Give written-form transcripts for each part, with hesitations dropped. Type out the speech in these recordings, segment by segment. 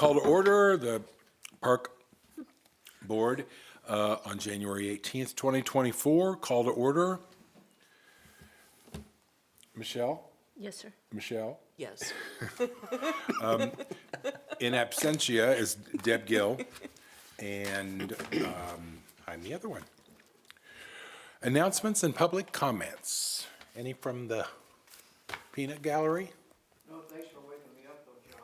Call to order the Park Board on January 18th, 2024. Call to order. Michelle? Yes, sir. Michelle? Yes. In absentia is Deb Gill, and I'm the other one. Announcements and public comments. Any from the peanut gallery? No, thanks for waking me up though, John.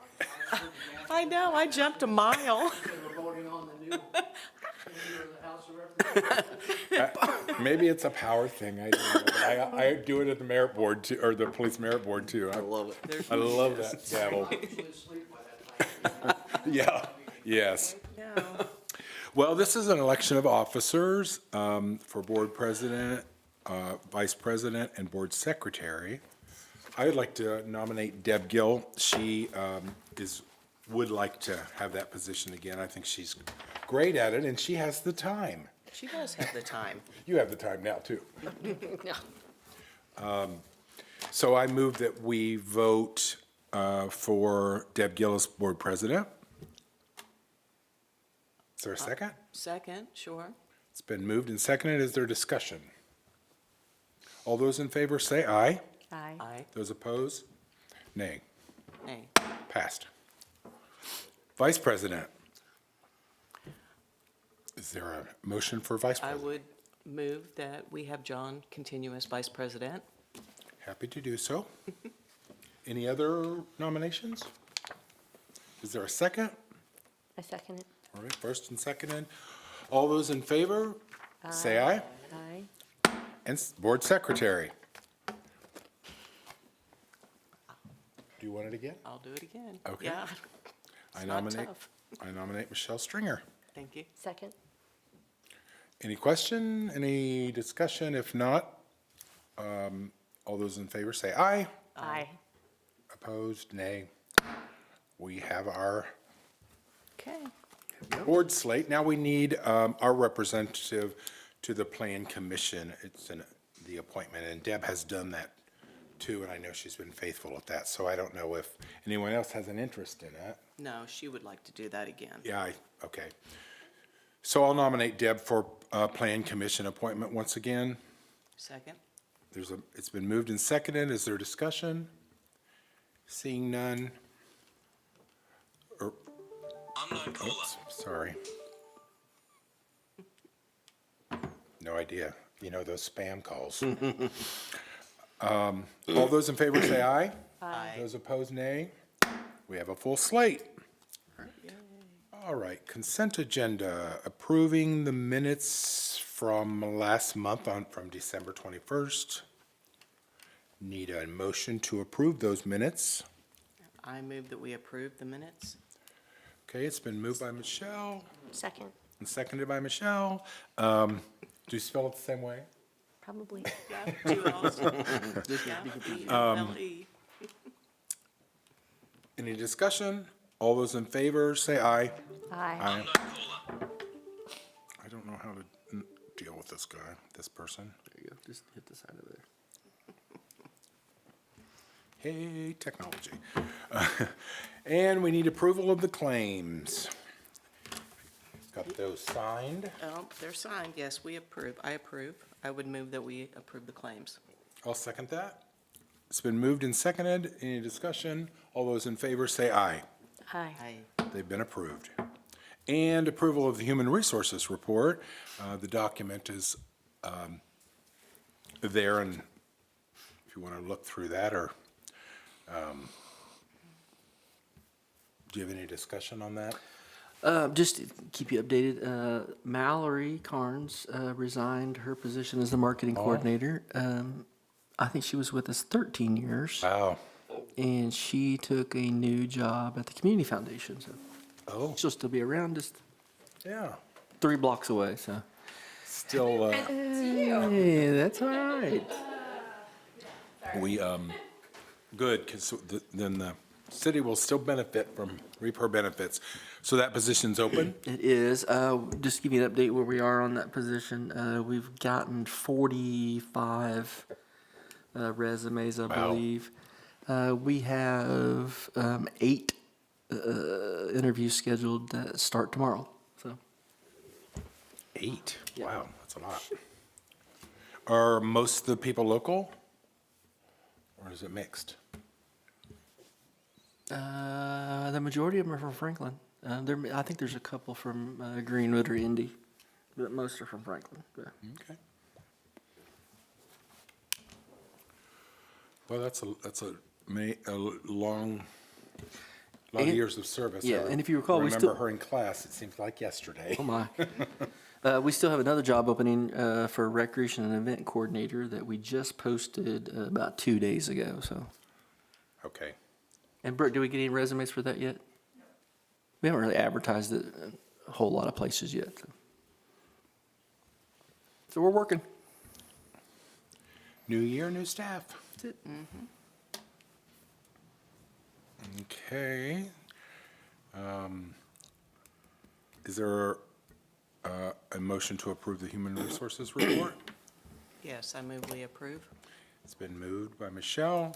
I was pretty I know, I jumped a mile. mad they were voting on the new leader of the House of Representatives. Maybe it's a power thing. I don't know. I do it at the merit board too, or the police merit board too. I love it. I love that gavel. I'm usually asleep by that time. Yeah, yes. Yeah. Well, this is an election of officers for board president, vice president, and board secretary. I would like to nominate Deb Gill. She would like to have that position again. I think she's great at it, and she has the time. She does have the time. You have the time now, too. No. So I move that we vote for Deb Gill as board president. Is there a second? Second, sure. It's been moved and seconded. Is there discussion? All those in favor say aye. Aye. Aye. Those opposed? Nay. Nay. Passed. Vice President. Is there a motion for Vice I President? would move that we have John continue as vice president. Happy to do so. Any other nominations? Is there a second? I second it. All right, first and seconded. All those in favor, say aye. Aye. And Board Secretary. Do you want it again? I'll do it again. Okay. Yeah. I It's not nominate. tough. I nominate Michelle Stringer. Thank you. Second. Any question, any discussion? If not, all those in favor say aye. Aye. Opposed, nay. We have our Okay. board slate. Now we need our representative to the Plan Commission. It's the appointment, and Deb has done that too, and I know she's been faithful at that, so I don't know if anyone else has an interest in it. No, she would like to do that again. Yeah, okay. So I'll nominate Deb for Plan Commission appointment once again. Second. It's been moved and seconded. Is there discussion? Seeing none. Oops, sorry. No idea. You know, those spam calls. All those in favor say aye. Aye. Those opposed, nay. We have a full slate. All right, consent agenda, approving the minutes from last month from December 21st. Need a motion to approve those minutes. I move that we approve the minutes. Okay, it's been moved by Michelle Second. and seconded by Michelle. Do you spell it the same way? Probably. Yeah, two L's. Yeah, E-L-L-E. Any discussion? All those in favor, say aye. Aye. I don't know how to deal with this guy, this person. There you go. Just hit the side of there. Hey, technology. And we need approval of the claims. Got those signed. Oh, they're signed. Yes, we approve. I approve. I would move that we approve the claims. I'll second that. It's been moved and seconded. Any discussion? All those in favor say aye. Aye. Aye. They've been approved. And approval of the Human Resources Report. The document is there, and if you want to look through that, or do you have any discussion on that? Just to keep you updated, Mallory Carnes resigned her position as the marketing coordinator. I think she was with us 13 years, Wow. and she took a new job at the Community Foundation. So Oh, she'll still be around, just yeah. 3 blocks away. So Still, hey, that's all right. we, good, because then the city will still benefit from, reap her benefits. So that position's open? It is. Just to give you an update where we are on that position. We've gotten 45 resumes, I Wow. believe. We have 8 interviews scheduled that start tomorrow, so. 8, wow, that's a lot. Are most of the people local? Or is it mixed? The majority of them are from Franklin. I think there's a couple from Greenwood or Indy, but most are from Franklin. Yeah. Okay. Well, that's a long, lot of And- years of service. yeah, I and if you recall, we remember still- her in class, it seems like yesterday. Oh, my. We still have another job opening for recreation and event coordinator that we just posted about 2 days ago, so. Okay. And Brooke, did we get any resumes for that yet? We haven't really advertised it a whole lot of places yet. So we're working. New year, new staff. That's it. Okay. Is there a motion to approve the human resources report? Yes, I move we approve. It's been moved by Michelle,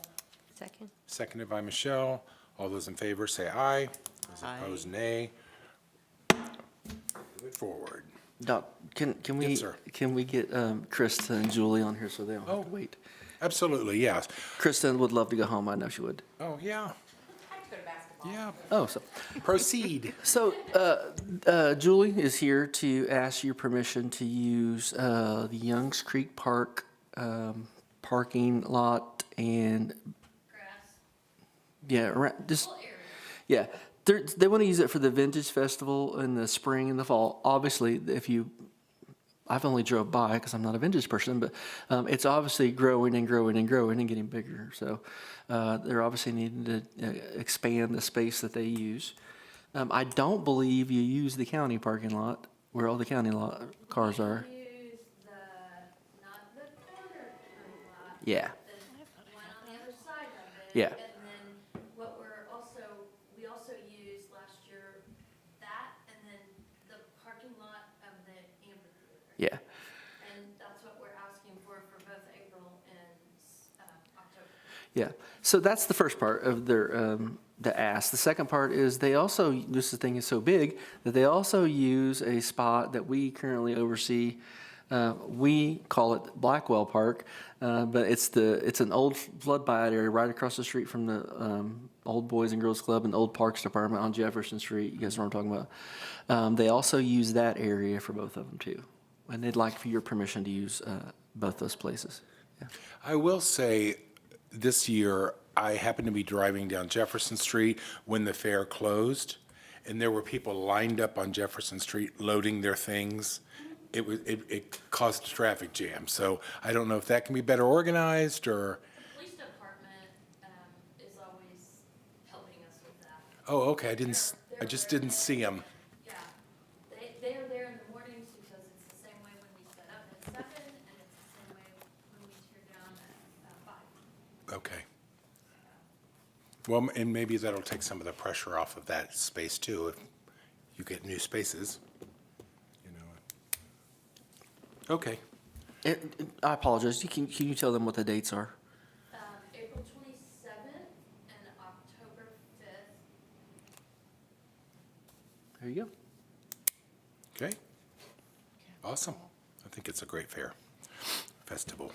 Second. seconded by Michelle. All those in favor say aye. Those Aye. opposed, nay. Move it forward. Doc, can we, Yes, sir. can we get Krista and Julie on here so they don't have to wait? Absolutely, yes. Krista would love to go home, I know she would. Oh, yeah. Yeah, Oh, so. proceed. So, Julie is here to ask your permission to use the Youngs Creek Park parking lot and, yeah, just, yeah. They want to use it for the Vintage Festival in the spring and the fall. Obviously, I've only drove by because I'm not a vintage person, but it's obviously growing and growing and growing and getting bigger. So they're obviously needing to expand the space that they use. I don't believe you use the county parking lot where all the county cars are. Use the, not the corner turn lot, Yeah, the one on the other side of it. Yeah. And then what we also used last year, that, and then the parking lot of the amphitheater. yeah. And that's what we're asking for both April and October. Yeah, so that's the first part of their, the ask. The second part is they also, this thing is so big, that they also use a spot that we currently oversee. We call it Blackwell Park, but it's an old flood buyout area right across the street from the Old Boys and Girls Club and Old Parks Department on Jefferson Street. You guys know what I'm talking about. They also use that area for both of them too. And they'd like for your permission to use both those places. Yeah. I will say, this year, I happened to be driving down Jefferson Street when the fair closed, and there were people lined up on Jefferson Street loading their things. It caused a traffic jam, so I don't know if that can be better organized, or, Police department is always helping us with that. oh, okay, I just didn't see them. Yeah, they are there in the mornings because it's the same way when we set up at 7, and it's the same way when we tear down at 5. Okay. Well, and maybe that'll take some of the pressure off of that space too, if you get new spaces, you know. Okay. I apologize. Can you tell them what the dates are? April 27th and October 5th. There you go. Okay. Awesome. I think it's a great fair, festival.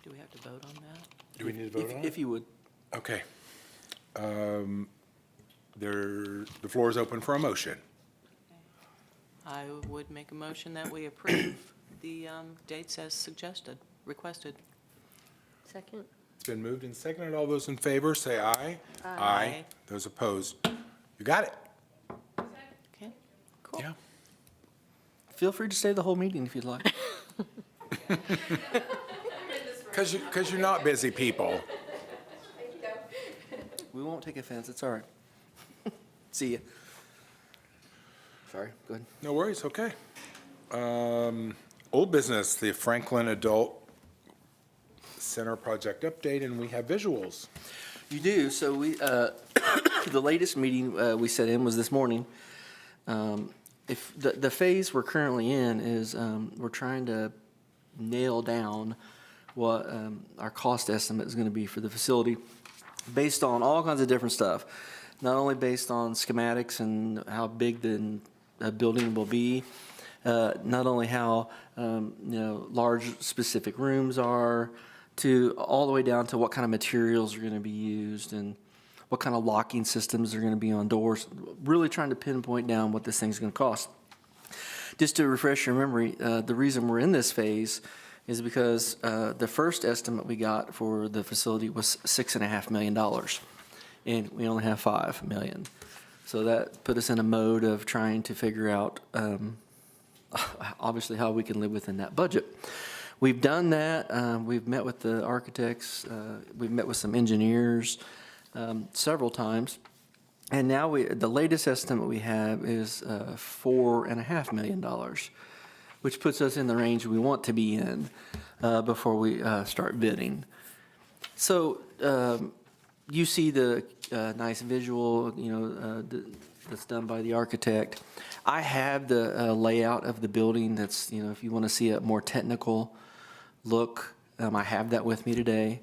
Do we have to vote on that? Do we need to vote on If it? you would. Okay. The floor is open for a motion. I would make a motion that we approve the dates as suggested, requested. Second. It's been moved and seconded. All those in favor, say aye. Aye. Those opposed? You got it. Okay, cool. Yeah. Feel free to stay the whole meeting if you'd like. Because you're not busy people. We won't take offense. It's all right. See ya. Sorry, go ahead. No worries, okay. Old business, the Franklin Adult Center project update, and we have visuals. You do. So we, the latest meeting we set in was this morning. If the phase we're currently in is we're trying to nail down what our cost estimate is going to be for the facility. based on all kinds of different stuff. Not only based on schematics and how big the building will be, not only how, large specific rooms are, to all the way down to what kind of materials are going to be used and what kind of locking systems are going to be on doors, really trying to pinpoint down what this thing's going to cost. Just to refresh your memory, the reason we're in this phase is because the first estimate we got for the facility was $6.5 million, and we only have $5 million. So that put us in a mode of trying to figure out, obviously, how we can live within that budget. We've done that. We've met with the architects. We've met with some engineers several times. And now the latest estimate we have is $4.5 million, which puts us in the range we want to be in before we start bidding. So you see the nice visual, that's done by the architect. I have the layout of the building that's, if you want to see a more technical look, I have that with me today.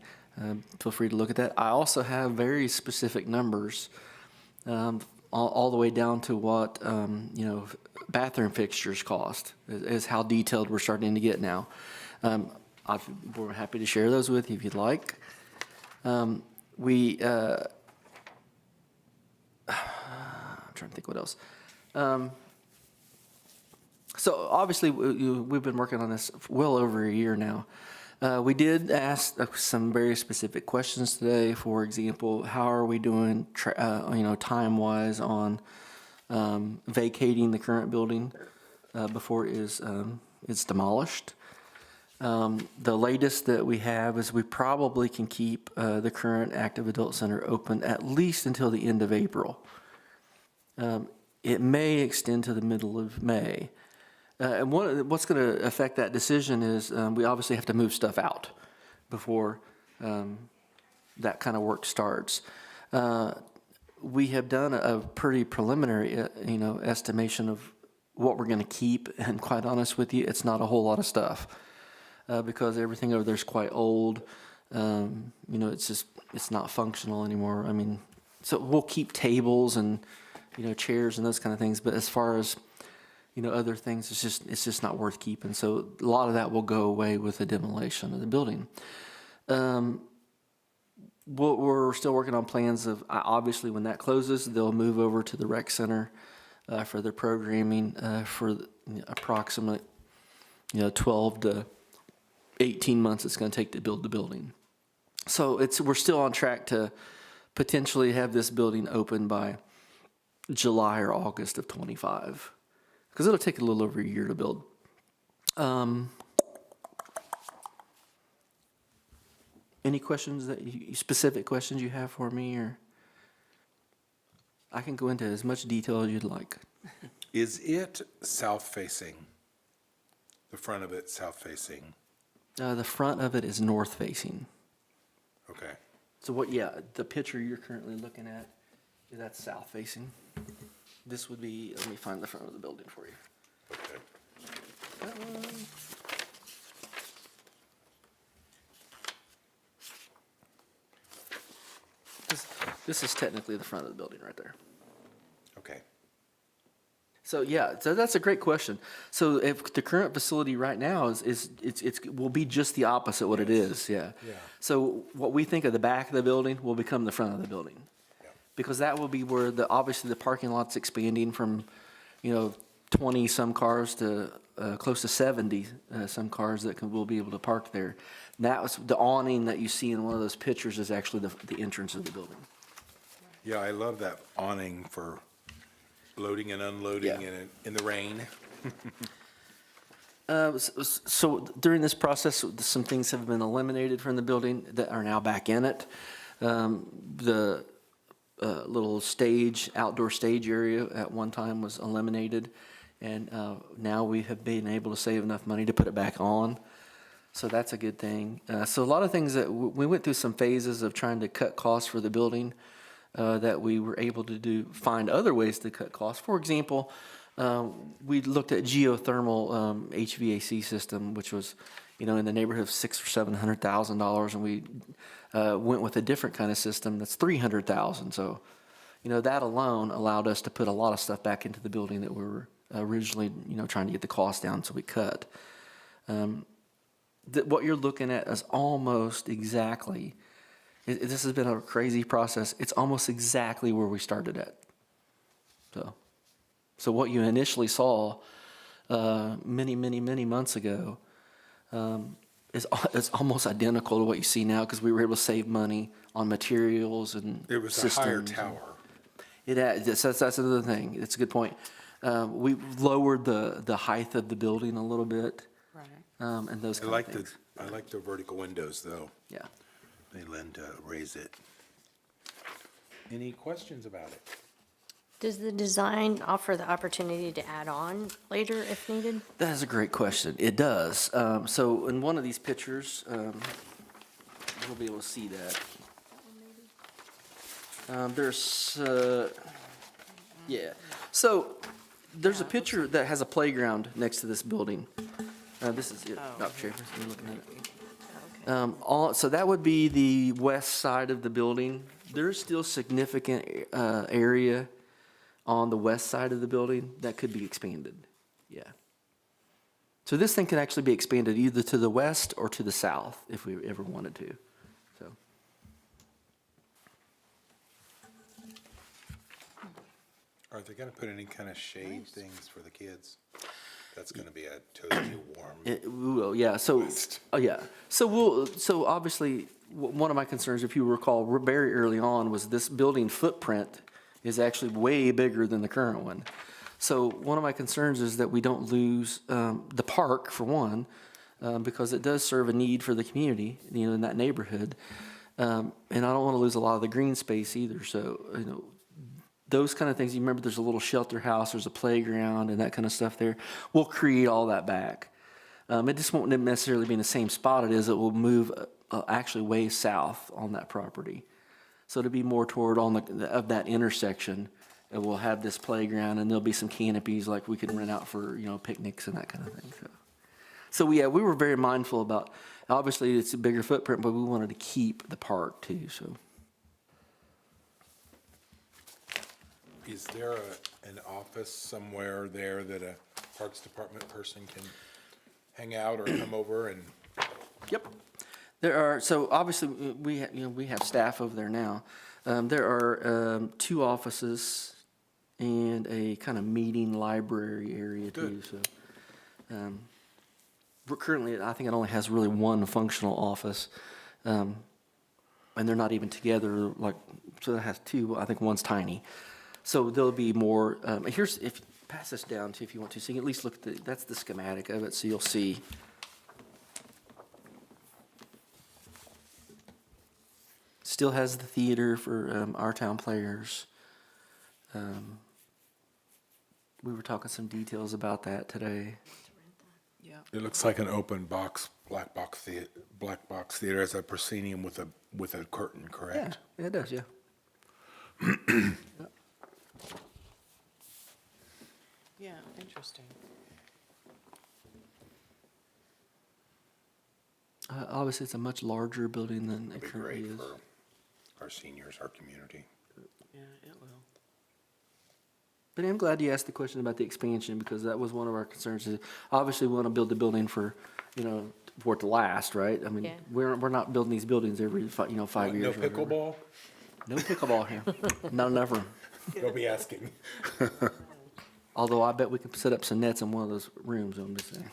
Feel free to look at that. I also have very specific numbers, all the way down to what, bathroom fixtures cost, is how detailed we're starting to get now. We're happy to share those with you if you'd like. I'm trying to think what else. So obviously, we've been working on this well over a year now. We did ask some very specific questions today. For example, how are we doing, time-wise on vacating the current building before it's demolished? The latest that we have is we probably can keep the current active adult center open at least until the end of April. It may extend to the middle of May. And what's going to affect that decision is we obviously have to move stuff out before that kind of work starts. We have done a pretty preliminary, estimation of what we're going to keep, and quite honest with you, it's not a whole lot of stuff because everything over there is quite old. It's not functional anymore. So we'll keep tables and chairs and those kind of things, but as far as other things, it's just not worth keeping. So a lot of that will go away with the demolition of the building. We're still working on plans of, obviously, when that closes, they'll move over to the rec center for their programming for approximate 12 to 18 months it's going to take to build the building. So we're still on track to potentially have this building open by July or August of 25. Because it'll take a little over a year to build. Any questions specific questions you have for me, or I can go into as much detail as you'd like. Is it south-facing? The front of it south-facing? The front of it is north-facing. Okay. So the picture you're currently looking at, that's south-facing. This would be, let me find the front of the building for you. Okay. That one. This is technically the front of the building right there. Okay. So that's a great question. So if the current facility right now will be just the opposite what it is, yeah. So what we think of the back of the building will become the front of the building. Because that will be where obviously the parking lot's expanding from, 20 some cars to close to 70 some cars that will be able to park there. And that was the awning that you see in one of those pictures is actually the entrance of the building. Yeah, I love that awning for loading and unloading in the rain. So during this process, some things have been eliminated from the building that are now back in it. The little outdoor stage area at one time was eliminated, and now we have been able to save enough money to put it back on. So that's a good thing. So a lot of things that we went through some phases of trying to cut costs for the building that we were able to find other ways to cut costs. For example, we looked at geothermal HVAC system, which was, in the neighborhood of $600,000 or $700,000, and we went with a different kind of system that's $300,000. So, that alone allowed us to put a lot of stuff back into the building that we were originally, trying to get the cost down, so we cut. What you're looking at is almost exactly, this has been a crazy process, it's almost exactly where we started at. So what you initially saw many, many, many months ago is almost identical to what you see now, because we were able to save money on materials and It was a higher systems. tower. That's another thing. It's a good point. We lowered the height of the building a little bit, Right. and those I kind like of the, things. I like the vertical windows, though. Yeah. They lend to raise it. Any questions about it? Does the design offer the opportunity to add on later if needed? That is a great question. It does. So in one of these pictures, we'll be able to see that. So there's a picture that has a playground next to this building. This is it, Oh, Dr. Schaefer, you're looking at it. So that would be the west side of the building. There's still significant area on the west side of the building that could be expanded. Yeah. So this thing can actually be expanded either to the west or to the south if we ever wanted to. So Are they gonna put any kind of shade things for the kids? That's gonna be a totally warm. we will, yeah. So West. yeah. So obviously one of my concerns, if you recall, very early on, was this building footprint is actually way bigger than the current one. So one of my concerns is that we don't lose the park, for one, because it does serve a need for the community, in that neighborhood. And I don't want to lose a lot of the green space either. So, those kind of things, you remember there's a little shelter house, there's a playground and that kind of stuff there. We'll create all that back. It just won't necessarily be in the same spot it is. It will move actually way south on that property. So to be more toward of that intersection, and we'll have this playground, and there'll be some canopies like we can rent out for, picnics and that kind of thing. So yeah, we were very mindful about, obviously it's a bigger footprint, but we wanted to keep the park too, so. Is there an office somewhere there that a Parks Department person can hang out or come over and? Yep. There are, so obviously, we have staff over there now. There are 2 offices and a kind of meeting library area too, Good. so. We're currently, I think it only has really 1 functional office. And they're not even together, so it has 2, I think one's tiny. So there'll be more, pass this down to if you want to, so you can at least look at that's the schematic of it, so you'll see. Still has the theater for our town players. We were talking some details about that today. Yeah. It looks like an open box, black box theater as a proscenium with a curtain, correct? Yeah, it does, yeah. Yeah, interesting. Obviously, it's a much larger building than it It'd be currently great is. for our seniors, our community. Yeah, it will. But I'm glad you asked the question about the expansion, because that was one of our concerns. Is obviously, we want to build the building for it to last, right? I mean, Yeah. we're not building these buildings every 5 No years. or whatever. pickleball? No pickleball here. Not enough room. They'll be asking. Although I bet we can set up some nets in one of those rooms, I'm just saying.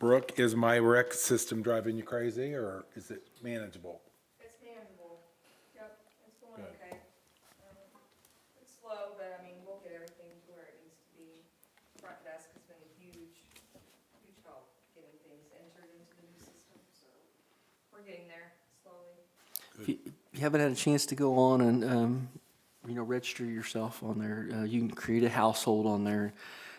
Brooke, is my rec system driving you crazy, or is it manageable? It's manageable. Yep, it's going Good. okay. It's slow, but I mean, we'll get everything to where it needs to be. Front desk has been a huge help getting things entered into the new system, so we're getting there slowly. If you haven't had a chance to go on and, register yourself on there, you can create a household on there.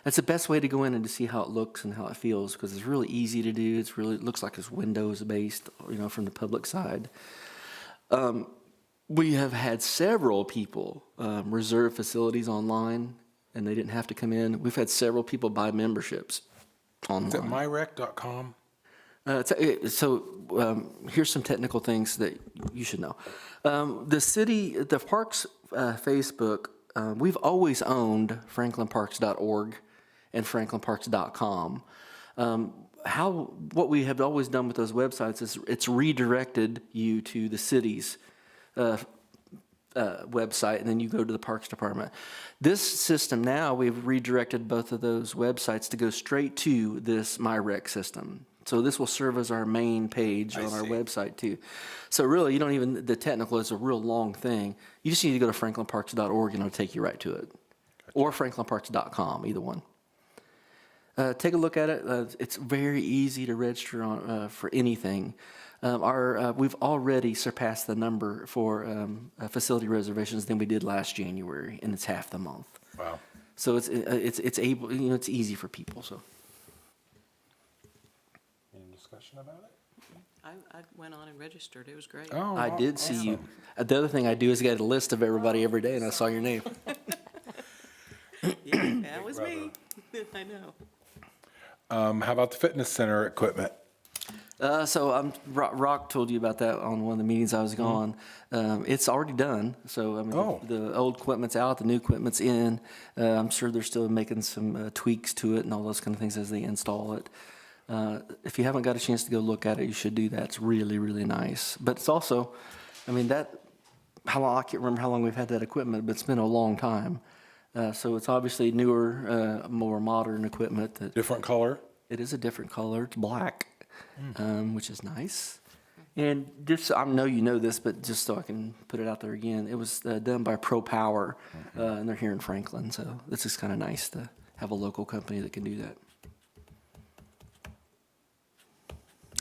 That's the best way to go in and to see how it looks and how it feels, because it's really easy to do. It looks like it's Windows-based, from the public side. We have had several people reserve facilities online, and they didn't have to come in. We've had several people buy memberships Is it online. myrec.com? Here's some technical things that you should know. The parks Facebook, we've always owned franklinparks.org and franklinparks.com. What we have always done with those websites is it's redirected you to the city's website, and then you go to the Parks Department. This system now, we've redirected both of those websites to go straight to this MyRec system. So this will serve as our main page on our website too. So really, you don't even, the technical is a real long thing. You just need to go to franklinparks.org and it'll take you right to it. Or franklinparks.com, either one. Take a look at it. It's very easy to register on for anything. We've already surpassed the number for facility reservations than we did last January, and it's half the month. Wow. So it's able, it's easy for people. So Any discussion about it? I went on and registered. It was great. Oh, I did see you. The other thing I do is get a list of everybody every day, and I saw your name. Yeah, that was me. I know. How about the fitness center equipment? Rock told you about that on one of the meetings I was gone. It's already done. So, I mean, Oh. the old equipment's out, the new equipment's in. I'm sure they're still making some tweaks to it and all those kind of things as they install it. If you haven't got a chance to go look at it, you should do that. It's really, really nice. But it's also, I mean, I can't remember how long we've had that equipment, but it's been a long time. So it's obviously newer, more modern equipment. Different color? It is a different color. It's black, which is nice. And just, I know you know this, but just so I can put it out there again, it was done by Pro Power, and they're here in Franklin. So this is kind of nice to have a local company that can do that.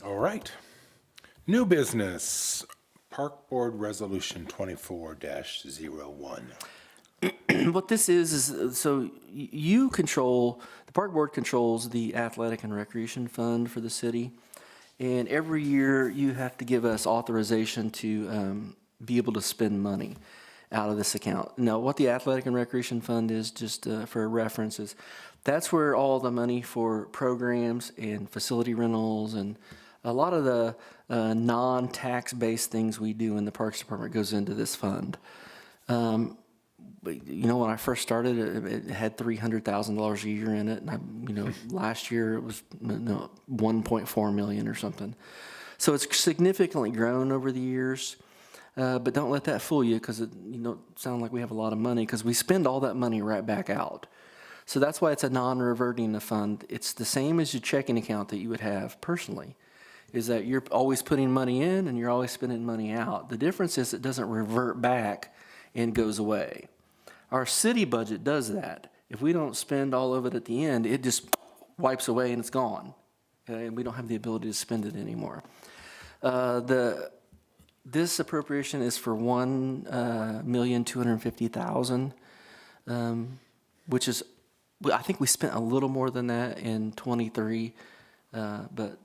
All right. New business, Park Board Resolution 24-01. What this is so you control, the park board controls the athletic and recreation fund for the city. And every year you have to give us authorization to be able to spend money out of this account. Now, what the athletic and recreation fund is, just for references, that's where all the money for programs and facility rentals and a lot of the non-tax-based things we do in the Parks Department goes into this fund. But, when I first started, it had $300,000 a year in it, and last year it was 1.4 million or something. So it's significantly grown over the years. But don't let that fool you, because it sound like we have a lot of money, because we spend all that money right back out. So that's why it's a non-reverting fund. It's the same as your checking account that you would have personally, is that you're always putting money in and you're always spending money out. The difference is it doesn't revert back and goes away. Our city budget does that. If we don't spend all of it at the end, it just wipes away and it's gone. Okay? And we don't have the ability to spend it anymore. This appropriation is for $1,250,000, which is, I think we spent a little more than that in '23, but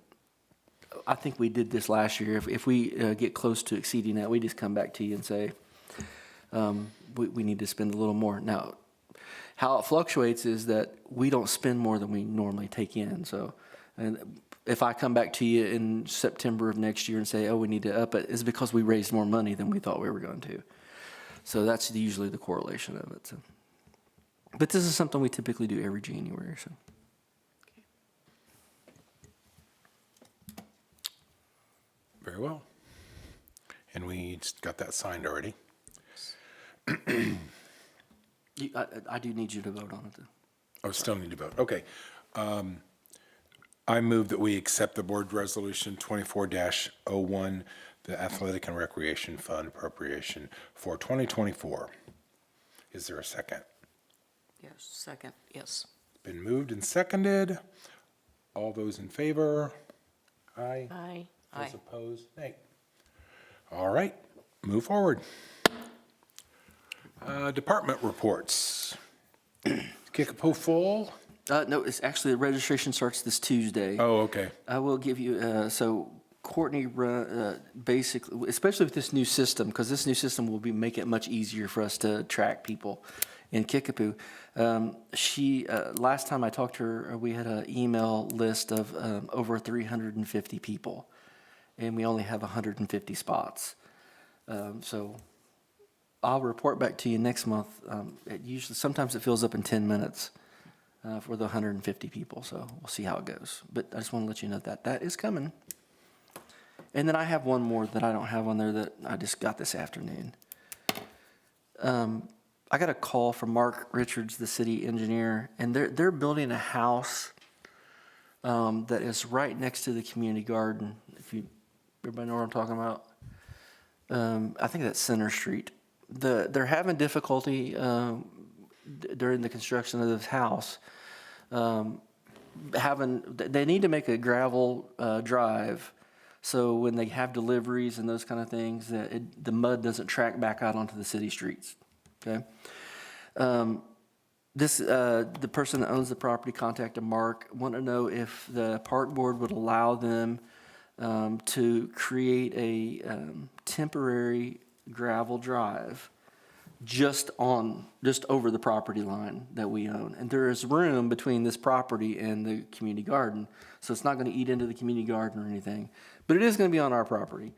I think we did this last year. If we get close to exceeding that, we just come back to you and say, we need to spend a little more. Now, how it fluctuates is that we don't spend more than we normally take in. So, and if I come back to you in September of next year and say, we need to up it, it's because we raised more money than we thought we were going to. So that's usually the correlation of it. So. But this is something we typically do every January. So. Very well. And we just got that signed already. I do need you to vote on it, though. Oh, still need to vote. Okay. I move that we accept the board resolution 24-01, the Athletic and Recreation Fund appropriation for 2024. Is there a second? Yes, second, yes. Been moved and seconded. All those in favor? Aye. Aye. Those opposed? Nay. All right, move forward. Department reports. Kickapoo full? No, it's actually, the registration starts this Tuesday. Oh, okay. I will give you, so Courtney, basically, especially with this new system, because this new system will make it much easier for us to track people in Kickapoo. Last time I talked to her, we had an email list of over 350 people, and we only have 150 spots. So I'll report back to you next month. Sometimes it fills up in 10 minutes for the 150 people, so we'll see how it goes. But I just want to let you know that that is coming. And then I have one more that I don't have on there that I just got this afternoon. I got a call from Mark Richards, the city engineer, and they're building a house that is right next to the community garden. Everybody know what I'm talking about? I think that's Center Street. They're having difficulty during the construction of this house. They need to make a gravel drive, so when they have deliveries and those kind of things, the mud doesn't track back out onto the city streets. Okay. The person that owns the property contacted Mark, want to know if the park board would allow them to create a temporary gravel drive just over the property line that we own. And there is room between this property and the community garden, so it's not going to eat into the community garden or anything, but it is going to be on our property.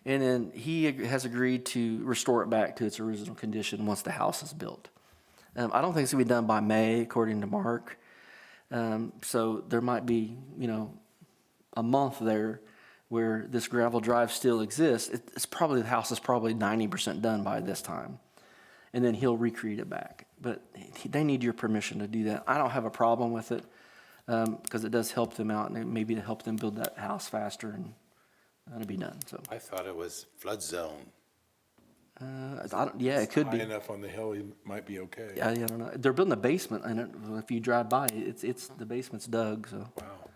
And then he has agreed to restore it back to its original condition once the house is built. I don't think it's going to be done by May, according to Mark. So there might be, a month there where this gravel drive still exists. The house is probably 90% done by this time. And then he'll recreate it back. But they need your permission to do that. I don't have a problem with it because it does help them out, and maybe to help them build that house faster, and it'll be done. So I thought it was flood zone. it could be. High enough on the hill, you might be okay. I don't know. They're building a basement in it. If you drive by, it's the basement's dug. So, Wow,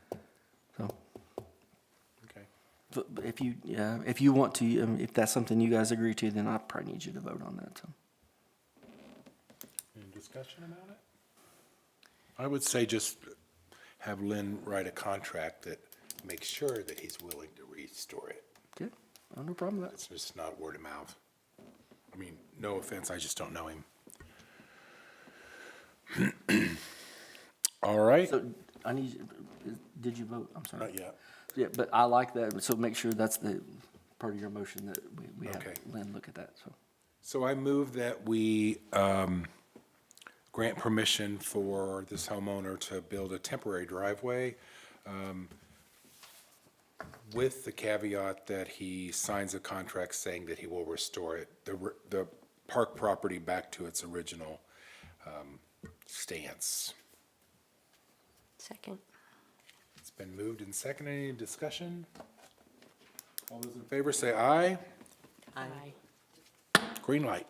okay. but if you want to, if that's something you guys agree to, then I probably need you to vote on that. So. Any discussion about it? I would say just have Lynn write a contract that makes sure that he's willing to restore it. Good. No problem with that. It's just not word of mouth. I mean, no offense, I just don't know him. All right. So I need. Did you vote? I'm sorry. Not yet. Yeah, but I like that. So make sure that's the part of your motion that we have Okay. Lynn look at that. So I move that we grant permission for this homeowner to build a temporary driveway with the caveat that he signs a contract saying that he will restore it, the park property back to its original stance. Second. It's been moved and seconded. Any discussion? All those in favor say aye. Aye. Green light.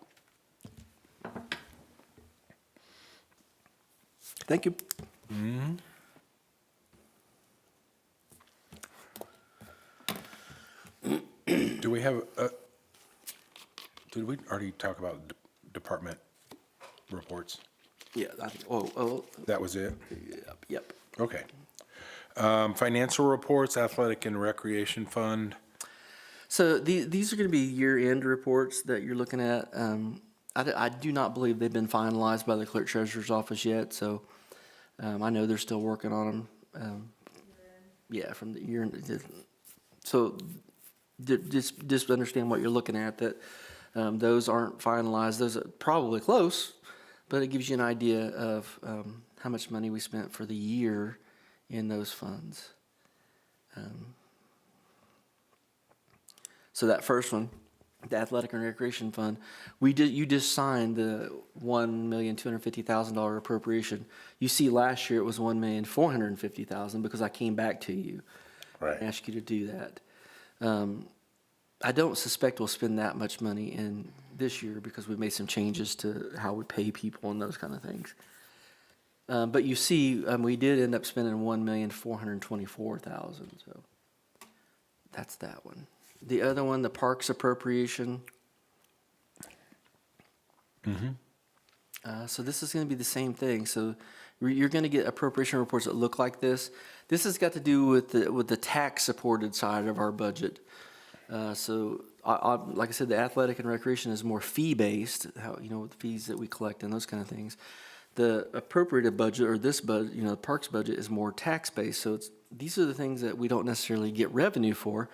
Thank you. Do we have, did we already talk about department reports? Yeah. I think. Oh. That was it? Yep. Okay. Financial reports, athletic and recreation fund. So these are going to be year-end reports that you're looking at. I do not believe they've been finalized by the clerk treasurer's office yet. So I know they're still working on them. Yeah, from the year. So just understand what you're looking at, that those aren't finalized. Those are probably close, but it gives you an idea of how much money we spent for the year in those funds. So that first one, the athletic and recreation fund, you just signed the $1,250,000 appropriation. You see, last year it was $1,450,000 because I came back to you Right. and asked you to do that. I don't suspect we'll spend that much money in this year because we've made some changes to how we pay people and those kind of things. But you see, we did end up spending $1,424,000. So that's that one. The other one, the parks appropriation. So this is going to be the same thing. So you're going to get appropriation reports that look like this. This has got to do with the tax supported side of our budget. So like I said, the athletic and recreation is more fee-based, how, you know, with the fees that we collect and those kind of things. The appropriated budget, or this budget, you know, the parks budget is more tax-based, so these are the things that we don't necessarily get revenue for,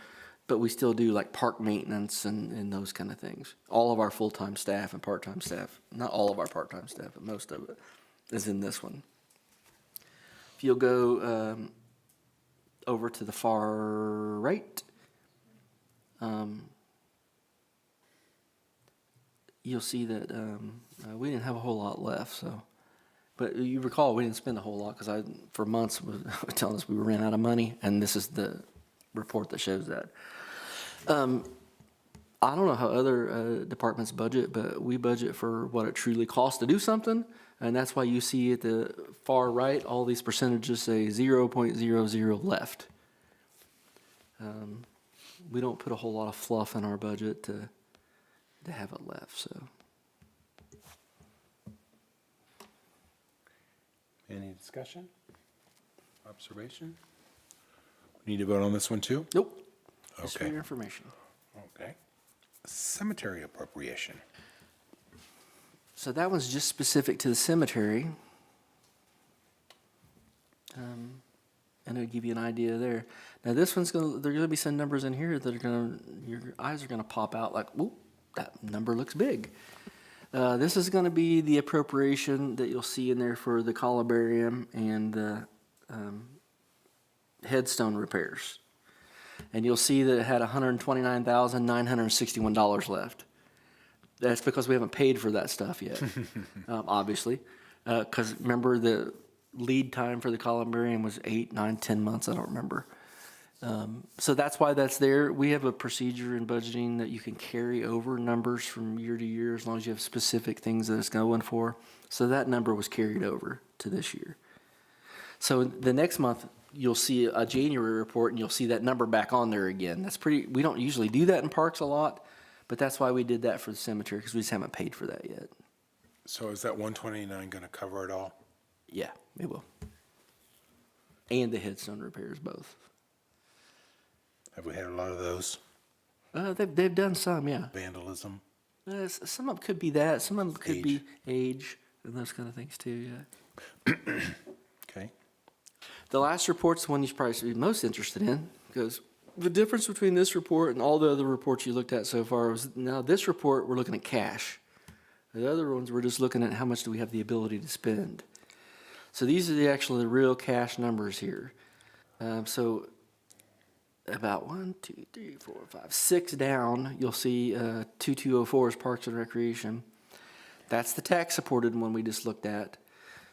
but we still do like park maintenance and those kind of things. All of our full-time staff and part-time staff, not all of our part-time staff, but most of it is in this one. If you'll go over to the far right, you'll see that we didn't have a whole lot left, so. But you recall, we didn't spend a whole lot, because for months, was telling us we ran out of money, and this is the report that shows that. I don't know how other departments budget, but we budget for what it truly costs to do something, and that's why you see at the far right, all these percentages say 0.00 left. We don't put a whole lot of fluff in our budget to have it left, so. Any discussion? Observation? Need to vote on this one too? Nope. Just for Okay. your information. Okay. Cemetery appropriation. So that one's just specific to the cemetery. And it'll give you an idea there. Now this one's there are gonna be some numbers in here that your eyes are gonna pop out like, whoop, that number looks big. This is gonna be the appropriation that you'll see in there for the columbarium and the headstone repairs. And you'll see that it had $129,961 left. That's because we haven't paid for that stuff yet, obviously. Because remember, the lead time for the columbarium was 8, 9, 10 months, I don't remember. So that's why that's there. We have a procedure in budgeting that you can carry over numbers from year to year as long as you have specific things that it's going for. So that number was carried over to this year. So the next month, you'll see a January report and you'll see that number back on there again. We don't usually do that in parks a lot, but that's why we did that for the cemetery, because we just haven't paid for that yet. So is that 129 going to cover it all? Yeah, it will. And the headstone repairs both. Have we had a lot of those? They've done some, yeah. Vandalism? Some of them could be that. Some of them could be age and those kind of things too, yeah. Okay. The last report's the one you probably should be most interested in, because the difference between this report and all the other reports you looked at so far was, now this report, we're looking at cash. The other ones, we're just looking at how much do we have the ability to spend. So these are the real cash numbers here. So about 1, 2, 3, 4, 5, 6 down, you'll see 2204 is Parks and Recreation. That's the tax-supported one we just looked at.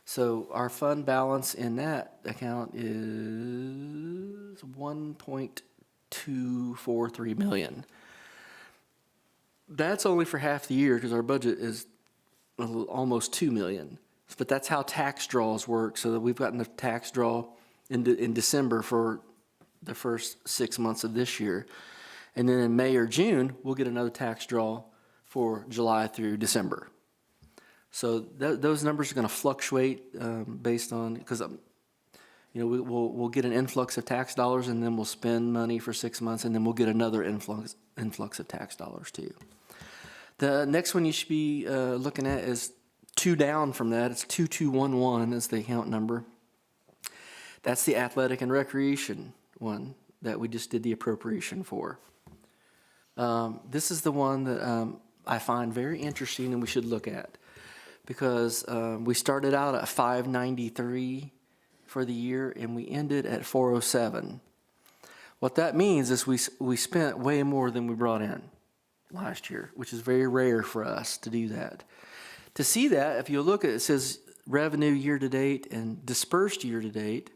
So our fund balance in that account is $1.243 million. That's only for half the year because our budget is almost $2 million. But that's how tax draws work. So that we've gotten the tax draw in December for the first 6 months of this year. And then in May or June, we'll get another tax draw for July through December. So those numbers are going to fluctuate based on, because we'll get an influx of tax dollars and then we'll spend money for 6 months and then we'll get another influx of tax dollars too. The next one you should be looking at is 2 down from that. It's 2211 is the account number. That's the athletic and recreation one that we just did the appropriation for. This is the one that I find very interesting and we should look at, because we started out at 593 for the year and we ended at 407. What that means is we spent way more than we brought in last year, which is very rare for us to do that. To see that, if you look at it, it says revenue year to date and dispersed year to date,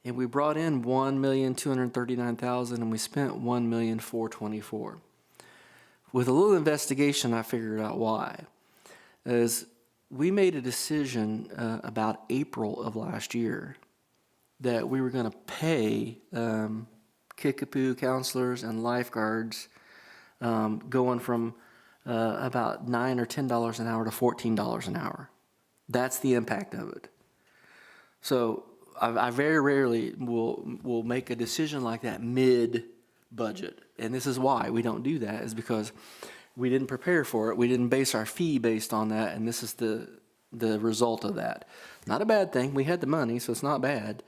and we brought in $1,239,000 and we spent $1,424,000. With a little investigation, I figured out why. Is we made a decision about April of last year that we were going to pay Kickapoo counselors and lifeguards going from about $9 or $10 an hour to $14 an hour. That's the impact of it. So I very rarely will make a decision like that mid budget. And this is why we don't do that, is because we didn't prepare for it. We didn't base our fee based on that, and this is the result of that. Not a bad thing. We had the money, so it's not bad.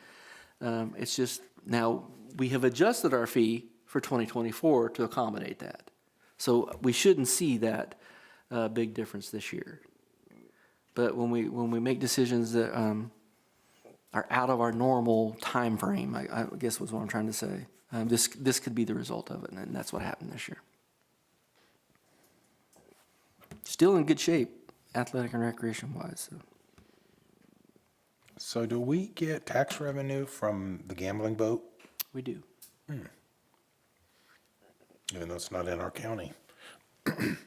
It's just now we have adjusted our fee for 2024 to accommodate that. So we shouldn't see that big difference this year. But when we make decisions that are out of our normal time frame, I guess was what I'm trying to say. This could be the result of it, and that's what happened this year. Still in good shape, athletic and recreation wise. So do we get tax revenue from the gambling boat, We do. even though it's not in our county? Yep.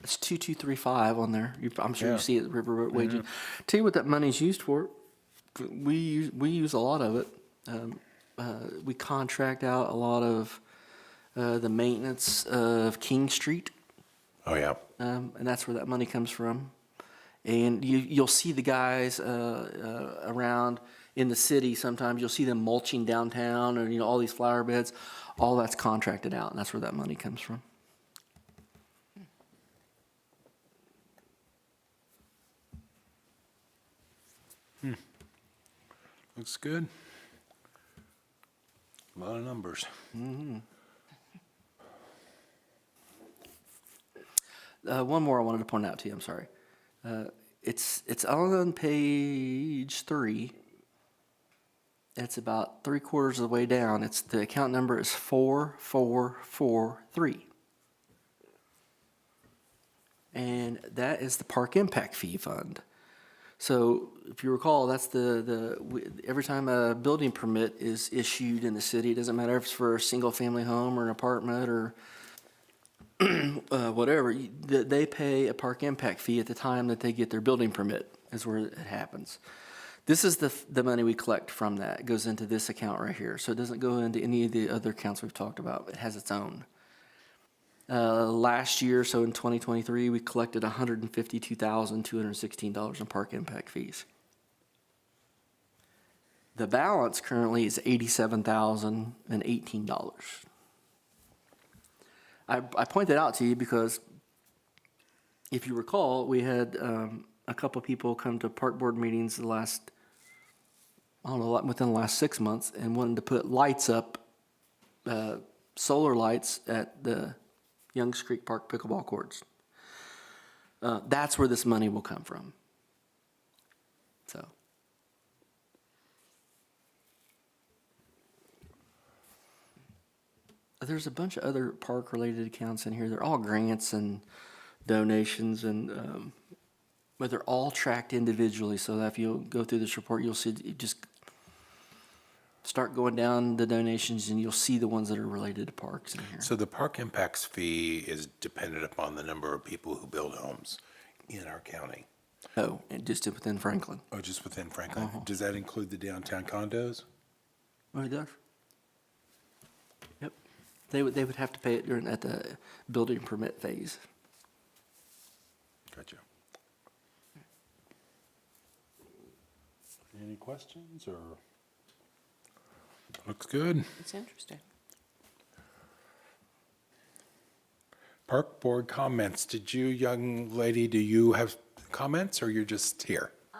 It's 2235 on there. I'm sure Yeah. you see it, Riverboat Wages. Tell you what that money's used for. We use a lot of it. We contract out a lot of the maintenance of King Street, Oh, yeah. and that's where that money comes from. And you'll see the guys around in the city. Sometimes you'll see them mulching downtown, or all these flower beds. All that's contracted out, and that's where that money comes from. Looks good. A lot of numbers. One more I wanted to point out to you. I'm sorry. It's on page 3. It's about 3/4 of the way down. The account number is 4443. And that is the Park Impact Fee Fund. So if you recall, that's every time a building permit is issued in the city, it doesn't matter if it's for a single-family home or an apartment or whatever, they pay a park impact fee at the time that they get their building permit, is where it happens. This is the money we collect from that. It goes into this account right here. So it doesn't go into any of the other accounts we've talked about. It has its own. Last year, so in 2023, we collected $152,216 in park impact fees. The balance currently is $87,018. I point that out to you because if you recall, we had a couple people come to park board meetings within the last 6 months and wanted to put lights up, solar lights at the Youngs Creek Park pickleball courts. That's where this money will come from. So. There's a bunch of other park-related accounts in here. They're all grants and donations, and but they're all tracked individually. So that if you go through this report, you'll see you just start going down the donations, and you'll see the ones that are related to parks in here. So the park impacts fee is dependent upon the number of people who build homes in our county. Oh, and just within Franklin. Oh, just within Franklin. Does that include the downtown condos? Oh, it does. Yep. They would have to pay it at the building permit phase. Gotcha. Any questions or? Looks good. It's interesting. Park board comments. Did you, young lady, do you have comments or you're just here? I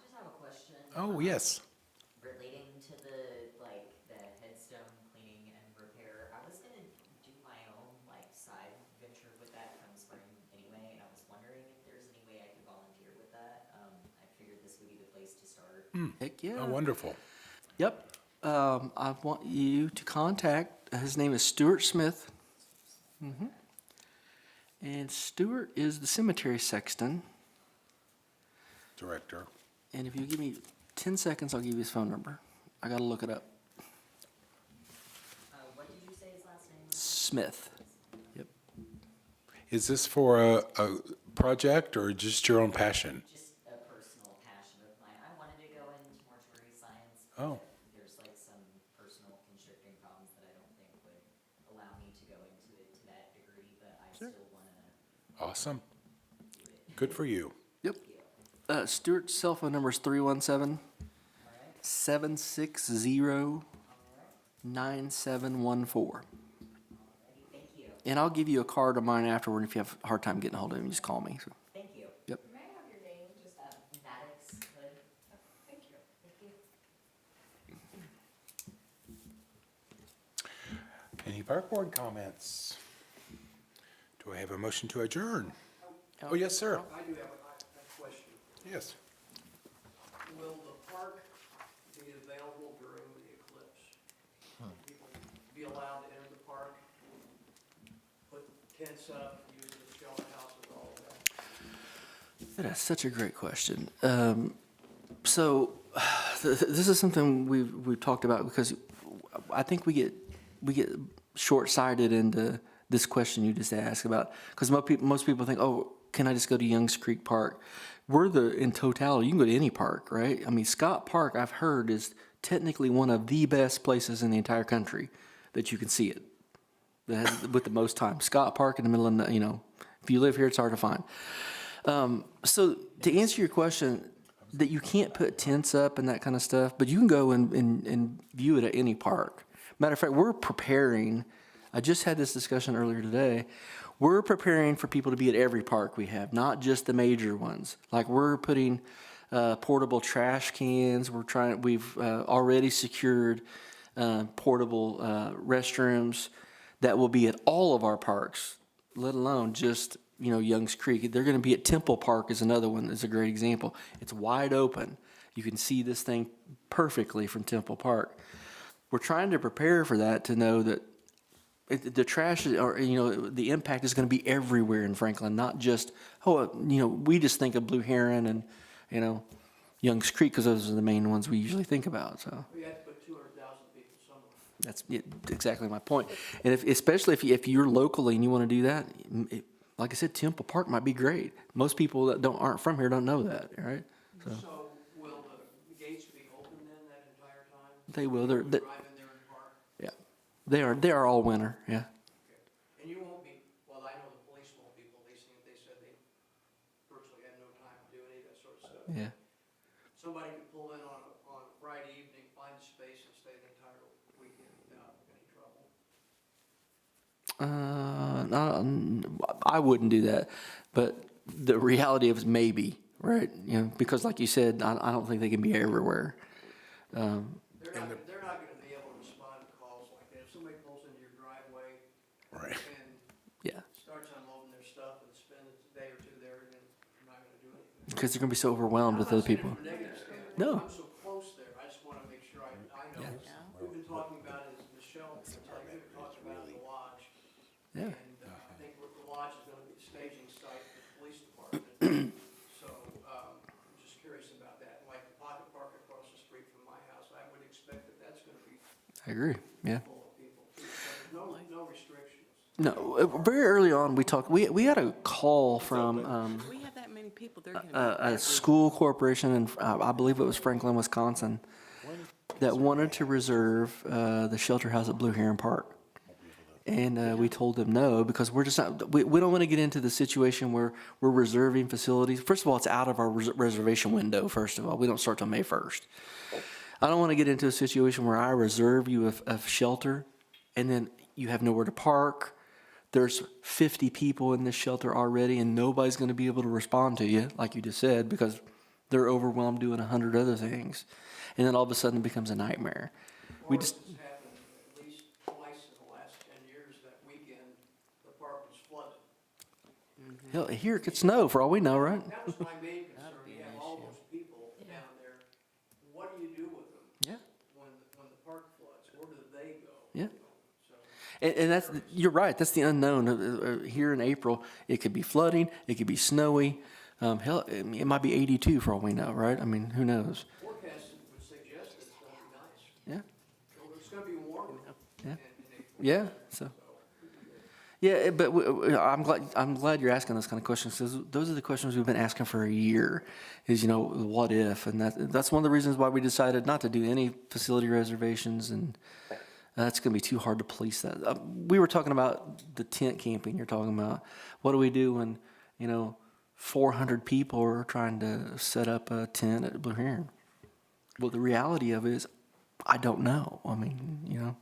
just have a question. Oh, yes. Relating to the headstone cleaning and repair. I was gonna do my own side venture with that come spring anyway, and I was wondering if there's any way I could volunteer with that. I figured this would be the place to start. Heck yeah. Oh, wonderful. Yep. I want you to contact, his name is Stuart Smith. And Stuart is the cemetery sexton. Director. And if you give me 10 seconds, I'll give you his phone number. I gotta look it up. What did you say his last name was? Smith. Yep. Is this for a project or just your own passion? Just a personal passion of mine. I wanted to go into mortuary science. Oh. But there's some personal constricting problems that I don't think would allow me to go into it to that degree, but I still want to Awesome. Good for you. Yep. Stuart's cell phone number is 317-760-8255. 9714. Thank you. And I'll give you a card of mine afterward. If you have a hard time getting a hold of him, just call me. So, Thank you. yep. May I have your name, just, Maddox Hood. thank you. Thank you. Any park board comments? Do I have a motion to adjourn? Oh, yes, sir. I do have a question. Yes. Will the park be available during the eclipse? People be allowed to enter the park, put tents up, use the shelter houses, all of that? That's such a great question. So this is something we've talked about because I think we get short-sighted into this question you just asked about, because most people think, oh, can I just go to Youngs Creek Park? In totality, you can go to any park, right? I mean, Scott Park, I've heard, is technically one of the best places in the entire country that you can see it, that has, with the most time. Scott Park in the middle of, if you live here, it's hard to find. So to answer your question, that you can't put tents up and that kind of stuff, but you can go and view it at any park. Matter of fact, we're preparing, I just had this discussion earlier today, we're preparing for people to be at every park we have, not just the major ones. Like we're putting portable trash cans, we've already secured portable restrooms that will be at all of our parks, let alone just Youngs Creek. They're going to be at Temple Park is another one that's a great example. It's wide open. You can see this thing perfectly from Temple Park. We're trying to prepare for that, to know that the trash, or the impact is going to be everywhere in Franklin, not just we just think of Blue Heron and Youngs Creek because those are the main ones we usually think about. So We had to put 200,000 people somewhere. that's exactly my point. And especially if you're locally and you want to do that, like I said, Temple Park might be great. Most people that aren't from here don't know that, right? So will the gates be open then that entire time? They will. Drive in there and park? Yeah, they are all winter. Yeah. And you won't be, well, I know the police won't be policing it. They said they virtually had no time to do any of that sort of stuff. Yeah. Somebody could pull in on a Friday evening, find a space and stay the entire weekend without any trouble. I wouldn't do that, but the reality of it is maybe, right? Because like you said, I don't think they can be everywhere. They're not gonna be able to respond to calls like that. If somebody pulls into your driveway Right. and Yeah, starts unloading their stuff and spends a day or two there, then you're not gonna do anything. because they're gonna be so overwhelmed with other people. I'm not saying it from a negative standpoint. No. I'm so close there. I just wanna make sure I know. We've been talking about it, Michelle, we've been talking about the lodge. Yeah. And I think the lodge is gonna be the staging site for the police department. So, I'm just curious about that. Like the pocket park across the street from my house, I would expect that that's gonna be I agree. Yeah. full of people too. So there's no restrictions. No, very early on we talked. We had a call from We have that many people, they're going to a school corporation in I believe it was Franklin, Wisconsin, that wanted to reserve the shelter house at Blue Heron Park. And we told them no, because we're just not, we don't want to get into the situation where we're reserving facilities. First of all, it's out of our reservation window, first of all. We don't start till May 1st. I don't want to get into a situation where I reserve you a shelter and then you have nowhere to park. There's 50 people in this shelter already and nobody's going to be able to respond to you, like you just said, because they're overwhelmed doing 100 other things. And then all of a sudden it becomes a nightmare. We just, This has happened at least twice in the last 10 years. That weekend, the park was flooded. hell, here it could snow for all we know, right? That was my main concern. You have all those people down there. What do you do with them Yeah. when the park floods? Where do they go? Yeah. So, And that's, you're right, that's the unknown. Here in April, it could be flooding, it could be snowy. Hell, it might be 82 for all we know, right? I mean, who knows? forecast would suggest that it's gonna be nice. Yeah, It's gonna be warmer. Yeah. in April. yeah, so. Yeah, but I'm glad you're asking those kind of questions, because those are the questions we've been asking for a year, is, what if? And that's one of the reasons why we decided not to do any facility reservations, and that's going to be too hard to police that. We were talking about the tent camping you're talking about. What do we do when, 400 people are trying to set up a tent at Blue Heron? Well, the reality of it is, I don't know. I mean,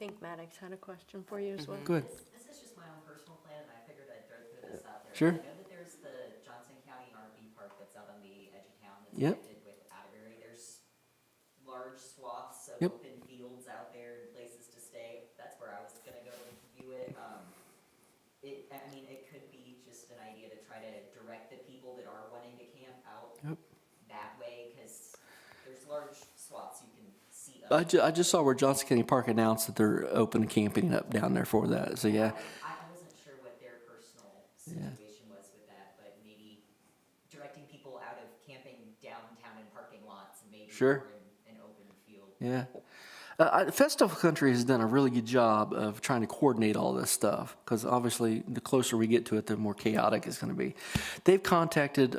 think Maddox had a question for you as well. Go ahead. This is just my own personal plan, and I figured I'd throw this out there. Sure. I know that there's the Johnson County RV Park that's out on the edge of town that's Yep. connected with Atterbury. There's large swaths of Yep. open fields out there and places to stay. That's where I was gonna go and view it. I mean, it could be just an idea to try to direct the people that are wanting to camp out Yep. that way, because there's large swaths you can see. I just saw where Johnson County Park announced that they're open camping up down there for that, so yeah. I wasn't sure what their personal situation was with that, but maybe directing people out of camping downtown in parking lots and maybe Sure. more in an open field. Yeah. Festival Country has done a really good job of trying to coordinate all this stuff because obviously the closer we get to it, the more chaotic it's going to be. They've contacted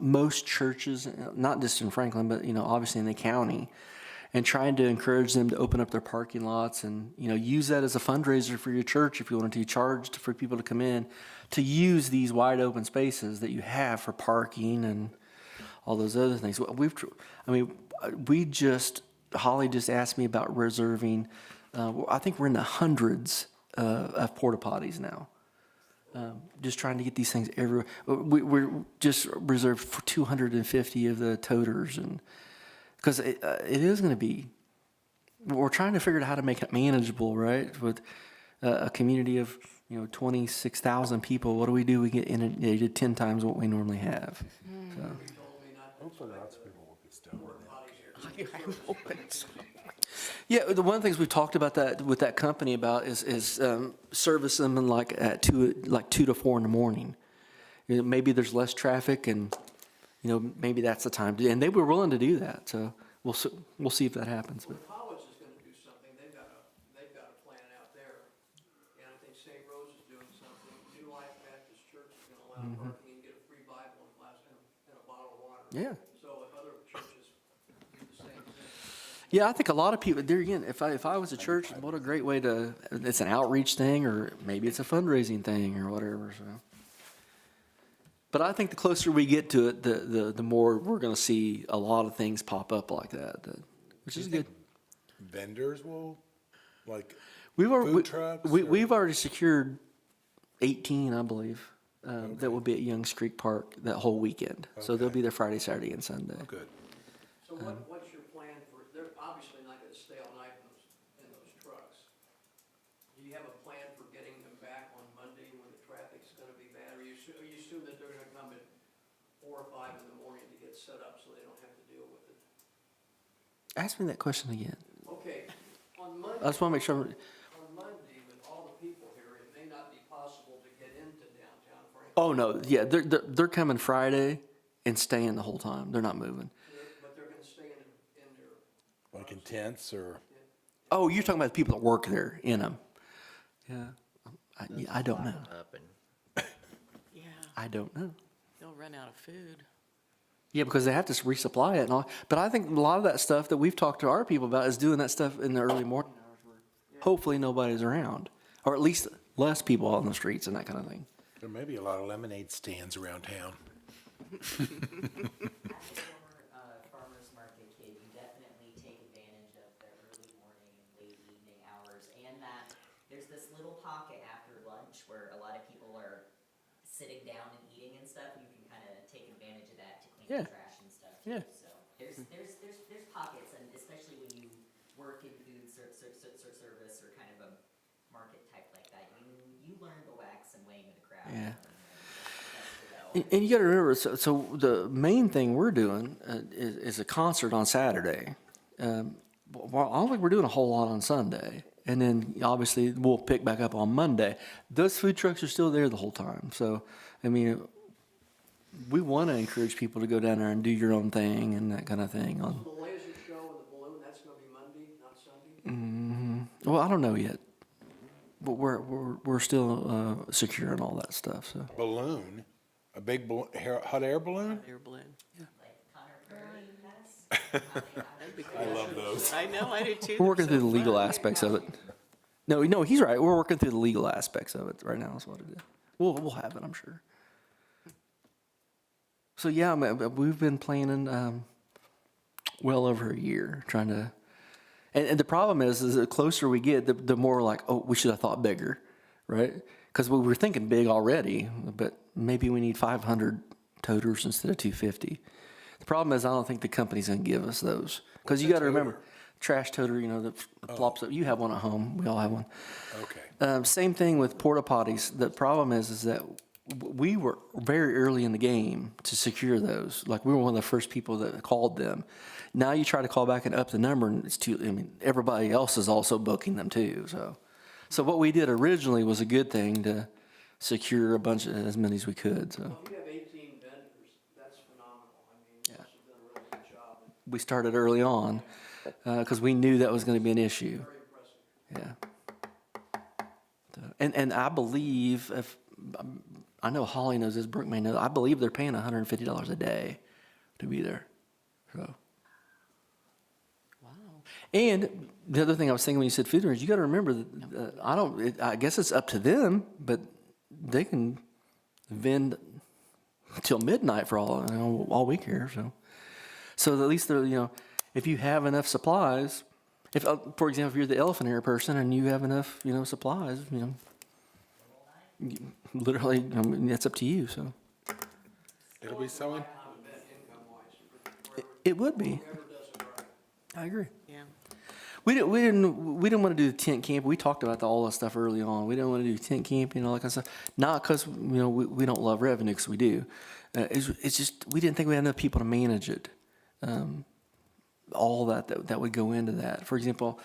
most churches, not just in Franklin, but obviously in the county, and trying to encourage them to open up their parking lots and use that as a fundraiser for your church if you wanted to charge for people to come in to use these wide open spaces that you have for parking and all those other things. Holly just asked me about reserving. I think we're in the hundreds of porta potties now. Just trying to get these things everywhere. We're just reserved for 250 of the toters, and because it is going to be, we're trying to figure out how to make it manageable, right? With a community of 26,000 people, what do? We get inundated 10 times what we normally have. So. Hopefully lots of people will be stoned. Yeah, one of the things we've talked about that with that company about is service them in at 2 to 4 in the morning. Maybe there's less traffic, and maybe that's the time. And they were willing to do that, so we'll see if that happens. Well, the college is gonna do something, they've got a plan out there, and I think St. Rose is doing something. New Life Baptist Church is gonna allow parking and get a free Bible and a bottle of water. Yeah. So if other churches do the same thing. Yeah, I think a lot of people there again. If I was a church, what a great way to. It's an outreach thing, or maybe it's a fundraising thing, or whatever. So. But I think the closer we get to it, the more we're going to see a lot of things pop up like that, which is good. Vendors will, We've trucks we've already secured 18, I believe, that will be at Youngs Creek Park that whole weekend. So they'll Okay. be there Friday, Saturday, and Sunday. good. So what's your plan for, they're obviously not gonna stay all night in those trucks. Do you have a plan for getting them back on Monday when the traffic's gonna be bad? Or you assume that they're gonna come at 4 or 5 in the morning to get set up so they don't have to deal with it? Ask me that question again. Okay, on Monday. I just want to make sure. On Monday, with all the people here, it may not be possible to get into downtown Franklin. Oh no, yeah, they're coming Friday and staying the whole time. They're not moving. But they're gonna stay in their. Like in tents or, Oh, you're talking about the people that work there in them. Yeah, I don't know. Yeah, I don't know. they'll run out of food. Yeah, because they have to resupply it and all. But I think a lot of that stuff that we've talked to our people about is doing that stuff in the early morning hours where hopefully nobody's around, or at least less people out on the streets and that kind of thing. there may be a lot of lemonade stands around town. As a former farmer's market kid, you definitely take advantage of the early morning and late evening hours, and that there's this little pocket after lunch where a lot of people are sitting down and eating and stuff. You can kind of take advantage of that to clean Yeah. up trash and stuff too. Yeah. So there's pockets, and especially when you work in food service or kind of a market type like that, you learn the wax and wane of the craft. Yeah. That's And you got to remember, so the main thing we're doing is a concert on Saturday. Well, I don't think we're doing a whole lot on Sunday. And then obviously we'll pick back up on Monday. Those food trucks are still there the whole time. So, I mean, we want to encourage people to go down there and do your own thing and that kind of thing. The laser show and the balloon, that's gonna be Monday, not Sunday? Well, I don't know yet, but we're still securing all that stuff. So. Balloon, a big hot air balloon? Air balloon. like Connor Prairie Pass. I love those. I know, I do too. We're working They're through the so legal fun. aspects of it. No, he's right. We're working through the legal aspects of it right now. Is what it is. We'll have it, I'm sure. So yeah, we've been planning well over a year, trying to. And the problem is the closer we get, the more like, oh, we should have thought bigger, right? Because we were thinking big already, but maybe we need 500 toters instead of 250. The problem is I don't think the company's going to give us those. Because you got to remember, trash toter, you know, that flops up. You have one at home. We all have one. Okay. Same thing with porta potties. The problem is that we were very early in the game to secure those. Like we were one of the first people that called them. Now you try to call back and up the number, and it's too. I mean, everybody else is also booking them too. So what we did originally was a good thing to secure a bunch of as many as we could. So Well, if you have 18 vendors, that's phenomenal. I mean, you must have done a really good job. we started early on because we knew that was going to be an issue. Very impressive. Yeah. And I believe if I know Holly knows this, Brooke may know. I believe they're paying $150 a day to be there. So. Wow. And the other thing I was thinking when you said food rooms, you got to remember that I guess it's up to them, but they can vend till midnight for all we care. So at least they're, you know, if you have enough supplies, if for example if you're the elephant ear person and you have enough, you know, supplies, you know, literally, I mean, that's up to you. So It'll be selling. Lifetime event income-wise, it would be. whoever does it right. I agree. Yeah. We didn't want to do the tent camp. We talked about all that stuff early on. We didn't want to do tent camp and all that kind of stuff. Not because you know we don't love revenue, because we do. It's just we didn't think we had enough people to manage it. All that would go into that. For example,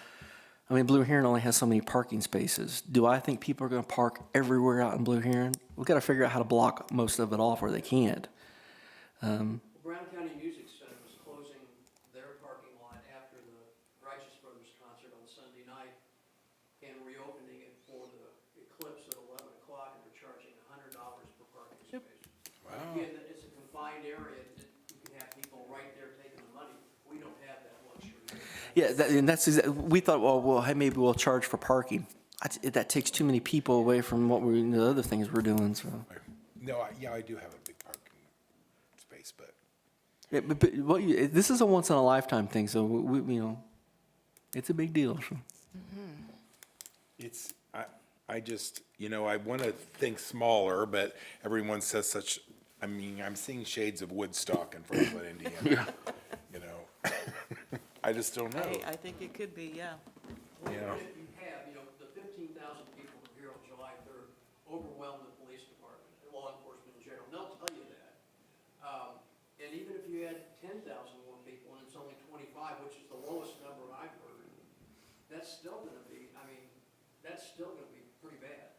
I mean Blue Heron only has so many parking spaces. Do I think people are going to park everywhere out in Blue Heron? We've got to figure out how to block most of it off where they can't. Brown County Music Center was closing their parking lot after the Righteous Brothers concert on Sunday night and reopening it for the Eclipse at 11 o'clock, and they're charging $100 per parking space. Wow. Again, it's a confined area, you can have people right there taking the money. We don't have that luxury. Yeah, and that's we thought. Well, hey, maybe we'll charge for parking. That takes too many people away from what the other things we're doing. So. No, I do have a big parking space, but Yeah, but this is a once in a lifetime thing, so we you know, it's a big deal. So. it's, I just, you know, I want to think smaller, but everyone says such, I mean, I'm seeing shades of Woodstock in Franklin, Indiana. You know, I just don't know. Hey, I think it could be, yeah. Well, Yeah. even if you have, you know, the 15,000 people who are here on July 3rd overwhelm the police department, and law enforcement in general, and they'll tell you that. And even if you had 10,000 more people and it's only 25, which is the lowest number I've heard, that's still gonna be, I mean, that's still gonna be pretty bad.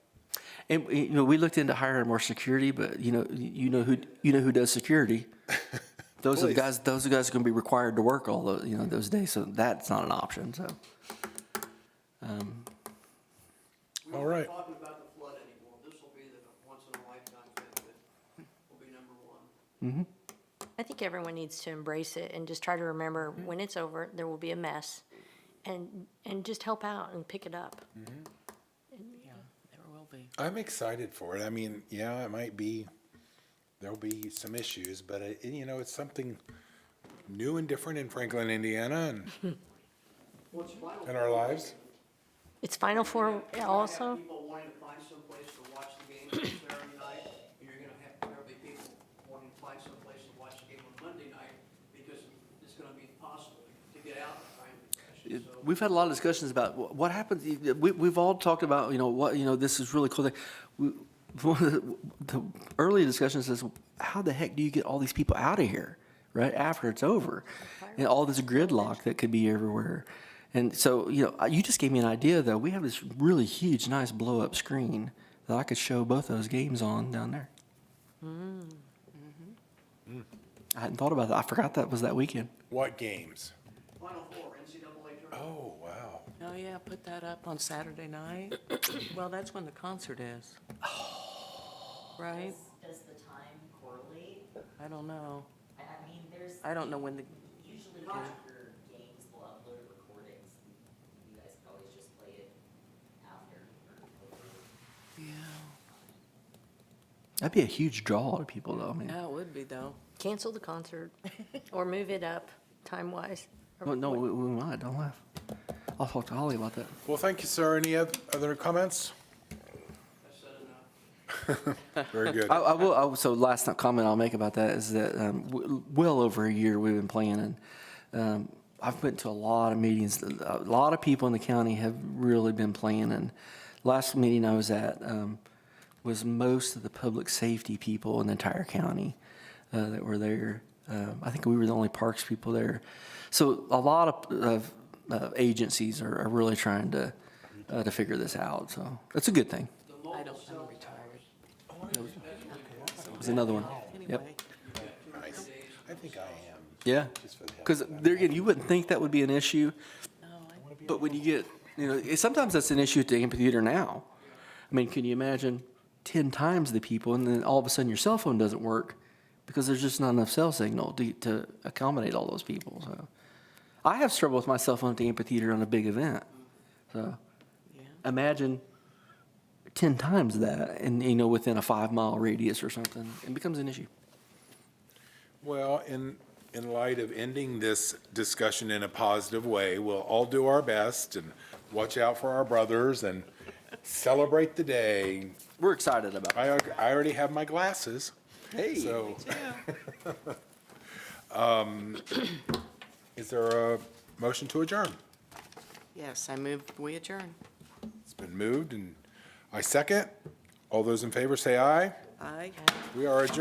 And you know, we looked into hiring more security, but you know who does security. Those are the guys. Those are guys are going to be required to work all those days. So that's not an option. So. All right. We're not talking about the flood anymore. This will be the once-in-a-lifetime event that will be number one. I think everyone needs to embrace it and just try to remember when it's over, there will be a mess. And just help out and pick it up. Yeah, there will be. I'm excited for it. I mean, yeah, it might be, there'll be some issues, but you know, it's something new and different in Franklin, Indiana, and What's final? in our lives. It's Final Four You're gonna also. have people wanting to find some place to watch the game on Saturday night, and you're gonna have, there'll be people wanting to find some place to watch the game on Monday night, because it's gonna be impossible to get out and find the session, so. We've had a lot of discussions about what happens. We've all talked about this is really cool. One of the early discussions is how the heck do you get all these people out of here right after it's over, and all this gridlock that could be everywhere. And so you just gave me an idea though. We have this really huge, nice blow up screen that I could show both those games on down there. I hadn't thought about that. I forgot that was that weekend. What games? Final Four, NCAA tournament. Oh, wow. Oh, yeah, put that up on Saturday night. Well, that's when the concert is. Right? Does the time correlate? I don't know. I mean, there's. I don't know when the, Usually after games, we'll upload recordings. You guys can always just play it after or before. yeah, That'd be a huge draw to people though. I mean, yeah, it would be though. Cancel the concert or move it up time-wise. well, no, we might. Don't laugh. I'll talk to Holly about that. Well, thank you, sir. Any other comments? I said enough. Very good. So last comment I'll make about that is that well over a year we've been planning. I've been to a lot of meetings. A lot of people in the county have really been planning. Last meeting I was at was most of the public safety people in the entire county that were there. I think we were the only parks people there. So a lot of agencies are really trying to figure this out. So that's a good thing. I don't, I'm retired. It was another one. Yep. Anyway, Nice. I think I am. Yeah. Just for the heck Because there again, you wouldn't think that would be an issue, but when you get, sometimes that's an issue at the amphitheater now. I mean, can you imagine 10 times the people, and then all of a sudden your cell phone doesn't work because there's just not enough cell signal to accommodate all those people. So I have struggled with my cell phone at the amphitheater on a big event. So yeah. imagine 10 times that, and within a 5-mile radius or something, it becomes an issue. Well, in light of ending this discussion in a positive way, we'll all do our best and watch out for our brothers and celebrate the day. We're excited about it. I already have my glasses. Hey. So, is there a motion to adjourn? Yes, I move, we adjourn. It's been moved, and I second. All those in favor say aye. Aye. We are adjourned.